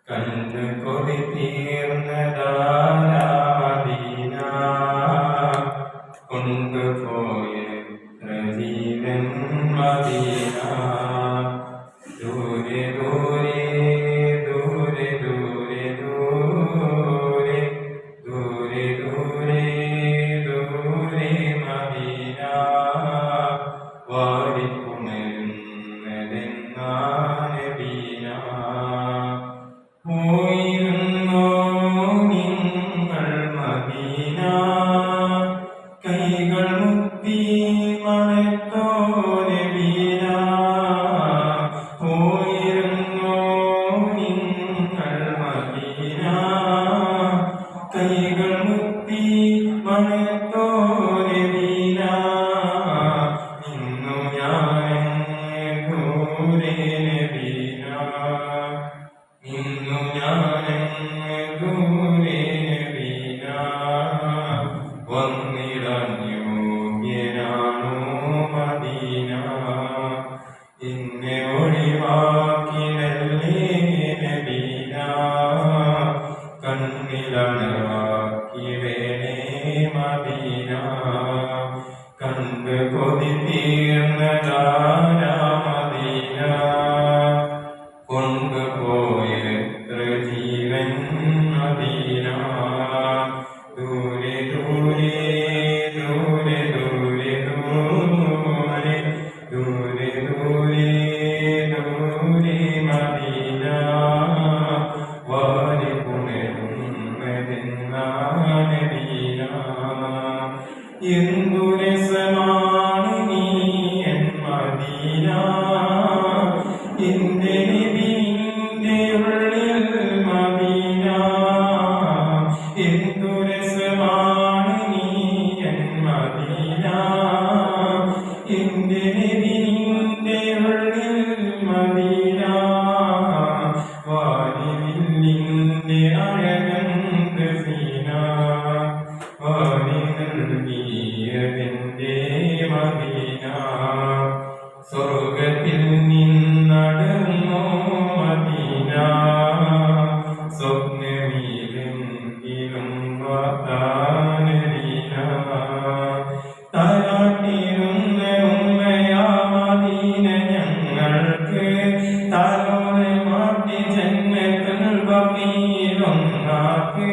കണ്ടു കൊതി തീർന്നതാരാമദീന കൊണ്ടുപോയ ജീവൻ മദീന. ദൂരെ ദൂരെ ദൂരെ ദൂരെ ദൂരെ ദൂരെ ദൂരെ ദൂരെ മദീന വാരിപ്പുണരുന്നതെന്നാനബീന. പോയിരുന്നോ നിങ്ങൾ മദീന കൈകൾ മുത്തി മണത്തോ നബീന. പോയിരുന്നോ നിങ്ങൾ മദീന കൈകൾ മുത്തി മണത്തോ നബീന. ഇന്നു ഞാൻ ദൂരെ നബീന, ഇന്നു ഞാൻ ദൂരെ നബീന. വന്നിടാൻ യോഗ്യനാണോ മദീന, എന്നെ ഒഴിവാക്കിടല്ലേ നബീന. കണ്ണിലണവാക്കിടണേ മദീന, കണ്ട് കൊതി തീർന്നതാരാ മദീന. കൊണ്ടുപോയെത്ര ജീവൻ മദീന. ദൂരെ ദൂരെ ദൂരെ ദൂരെ ദൂരെ ദൂരെ ദൂരെ ദൂരെ മദീന വാരിപ്പുണരുന്നതെന്നാനബീന. എന്തു രസമാണ് നീ എൻ മദീന, എന്റെ നബിയുടെ ഉള്ളിൽ മദീന. എന്തു രസമാണ് നീ എൻ മദീന, എന്റെ നബിയുടെ ഉള്ളിൽ മദീന. വാരിവില്ലിന്റെ അഴകന്ത് സീന, വാരി നൽകിയതെന്റെ മദീന. സ്വർഗത്തിൽ നിന്നടന്നോ മദീന, സ്വപ്നമീലെങ്കിലും വാർത്താനബീന. താരാട്ടിരുന്ന ഉമ്മയാ മദീന ഞങ്ങൾക്ക്, താരോനെ മാറ്റി ജന്നത്തുൽ ബഖീലൊന്നാക്ക്.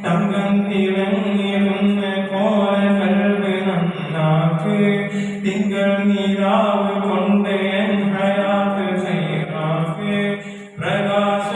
തങ്കം തിളങ്ങിടുന്ന പോലെ കൽബ് നന്നാക്ക്. തിങ്കൾ നിലാവ് കൊണ്ട് എൻ ഹയാത്ത് സൈറാക്ക്. പ്രകാശ